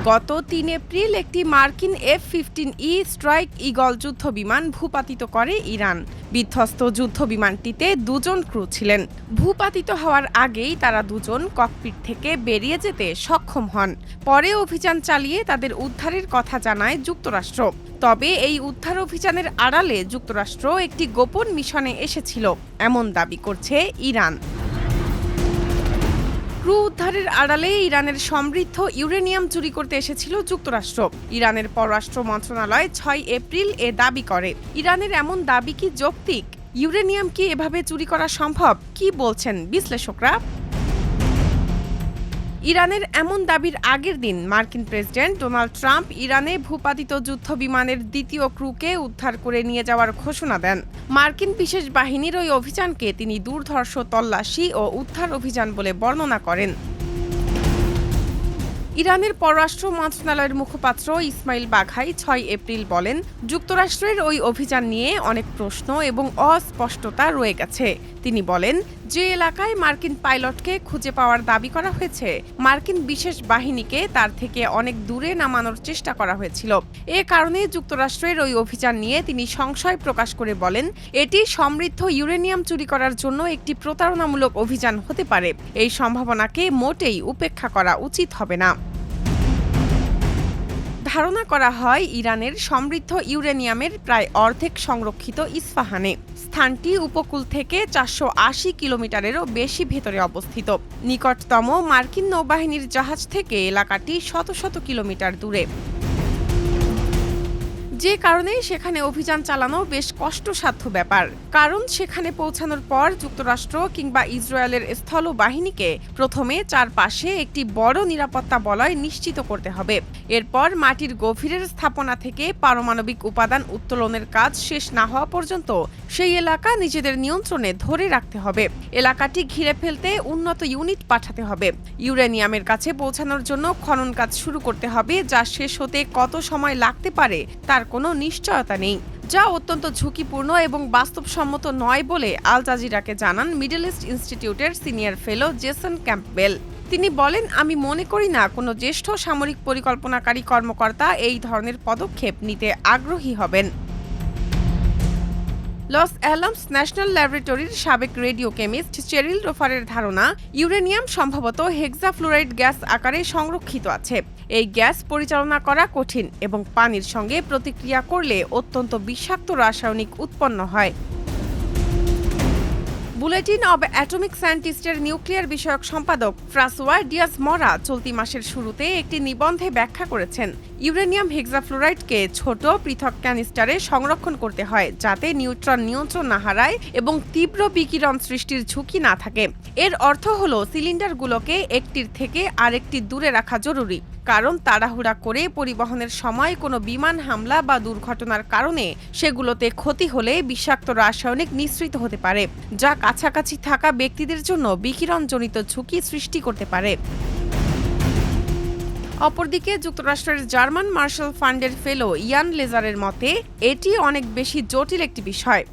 গত ৩ এপ্রিল একটি মার্কিন F-15E স্ট্রাইক ঈগল যুদ্ধবিমান ভূপাতিত করে ইরান। বিধ্বস্ত যুদ্ধবিমানটিতে দুজন ক্রু ছিলেন। ভূপাতিত হওয়ার আগেই তারা দুজন ককপিট থেকে বেরিয়ে যেতে সক্ষম হন। পরে অভিযান চালিয়ে তাদের উদ্ধারের কথা জানায় যুক্তরাষ্ট্র। তবে এই উদ্ধার অভিযানের আড়ালে যুক্তরাষ্ট্র একটি গোপন মিশনে এসেছিল, এমন দাবি করছে ইরান। ক্রু উদ্ধারের আড়ালে ইরানের সমৃদ্ধ ইউরেনিয়াম চুরি করতে এসেছিল যুক্তরাষ্ট্র। ইরানের পররাষ্ট্র মন্ত্রণালয় ৬ এপ্রিল এ দাবি করে। ইরানের এমন দাবি কি যৌক্তিক? ইউরেনিয়াম কি এভাবে চুরি করা সম্ভব? কি বলছেন বিশ্লেষকরা? ইরানের এমন দাবির আগের দিন মার্কিন প্রেসিডেন্ট ডোনাল্ড ট্রাম্প ইরানে ভূপাতিত যুদ্ধবিমানের দ্বিতীয় ক্রুকে উদ্ধার করে নিয়ে যাওয়ার ঘোষণা দেন। মার্কিন বিশেষ বাহিনীর ওই অভিযানকে তিনি দুর্ধর্ষ তল্লাশি ও উদ্ধার অভিযান বলে বর্ণনা করেন। ইরানের পররাষ্ট্র মন্ত্রণালয়ের মুখপাত্র ইসমাইল বাঘাই ৬ এপ্রিল বলেন, যুক্তরাষ্ট্রের ওই অভিযান নিয়ে অনেক প্রশ্ন এবং অস্পষ্টতা রয়ে গেছে। তিনি বলেন, যে এলাকায় মার্কিন পাইলটকে খুঁজে পাওয়ার দাবি করা হয়েছে, মার্কিন বিশেষ বাহিনীকে তার থেকে অনেক দূরে নামানোর চেষ্টা করা হয়েছিল। এ কারণে যুক্তরাষ্ট্রের ওই অভিযান নিয়ে তিনি সংশয় প্রকাশ করে বলেন, এটি সমৃদ্ধ ইউরেনিয়াম চুরি করার জন্য একটি প্রতারণামূলক অভিযান হতে পারে। এই সম্ভাবনাকে মোটেই উপেক্ষা করা উচিত হবে না। ধারণা করা হয় ইরানের সমৃদ্ধ ইউরেনিয়ামের প্রায় অর্ধেক সংরক্ষিত ইস্পাহানে। স্থানটি উপকূল থেকে ৪৮০ কিলোমিটারেরও বেশি ভেতরে অবস্থিত। নিকটতম মার্কিন নৌবাহিনীর জাহাজ থেকে এলাকাটি শত শত কিলোমিটার দূরে। যে কারণে সেখানে অভিযান চালানো বেশ কষ্টসাধ্য ব্যাপার। কারণ সেখানে পৌঁছানোর পর যুক্তরাষ্ট্র কিংবা ইসরায়েলের স্থল বাহিনীকে প্রথমে চারপাশে একটি বড় নিরাপত্তা বলয় নিশ্চিত করতে হবে। এরপর মাটির গভীরের স্থাপনা থেকে পারমাণবিক উপাদান উত্তোলনের কাজ শেষ না হওয়া পর্যন্ত সেই এলাকা নিজেদের নিয়ন্ত্রণে ধরে রাখতে হবে। এলাকাটি ঘিরে ফেলতে উন্নত ইউনিট পাঠাতে হবে। ইউরেনিয়ামের কাছে পৌঁছানোর জন্য খনন কাজ শুরু করতে হবে, যা শেষ হতে কত সময় লাগতে পারে তার কোনো নিশ্চয়তা নেই, যা অত্যন্ত ঝুঁকিপূর্ণ এবং বাস্তবসম্মত নয় বলে আল জাজিরাকে জানান মিডল ইস্ট ইনস্টিটিউটের সিনিয়র ফেলো জেসন ক্যাম্পবেল। তিনি বলেন, আমি মনে করি না কোনো জ্যেষ্ঠ সামরিক পরিকল্পনাকারী কর্মকর্তা এই ধরনের পদক্ষেপ নিতে আগ্রহী হবেন। লস অ্যালামস ন্যাশনাল ল্যাবরেটরির সাবেক রেডিও কেমিস্ট চেরিল রোফারের ধারণা, ইউরেনিয়াম সম্ভবত হেক্সাফ্লুরাইড গ্যাস আকারে সংরক্ষিত আছে। এই গ্যাস পরিচালনা করা কঠিন এবং পানির সঙ্গে প্রতিক্রিয়া করলে অত্যন্ত বিষাক্ত রাসায়নিক উৎপন্ন হয়। বুলেটিন অব অ্যাটমিক সায়েন্টিস্টের নিউক্লিয়ার বিষয়ক সম্পাদক ফ্রাঁসোয়া ডিয়াজ মরা চলতি মাসের শুরুতে একটি নিবন্ধে ব্যাখ্যা করেছেন, ইউরেনিয়াম হেক্সাফ্লুরাইডকে ছোট পৃথক ক্যানিস্টারে সংরক্ষণ করতে হয়, যাতে নিউট্রন নিয়ন্ত্রণ না হারায় এবং তীব্র বিকিরণ সৃষ্টির ঝুঁকি না থাকে। এর অর্থ হলো সিলিন্ডারগুলোকে একটির থেকে আরেকটি দূরে রাখা জরুরি, কারণ তাড়াহুড়া করে পরিবহনের সময় কোনো বিমান হামলা বা দুর্ঘটনার কারণে সেগুলোতে ক্ষতি হলে বিষাক্ত রাসায়নিক নিঃসৃত হতে পারে, যা কাছাকাছি থাকা ব্যক্তিদের জন্য বিকিরণজনিত ঝুঁকি সৃষ্টি করতে পারে। অপরদিকে যুক্তরাষ্ট্রের জার্মান মার্শাল ফান্ডের ফেলো ইয়ান লেজারের মতে, এটি অনেক বেশি জটিল একটি বিষয়।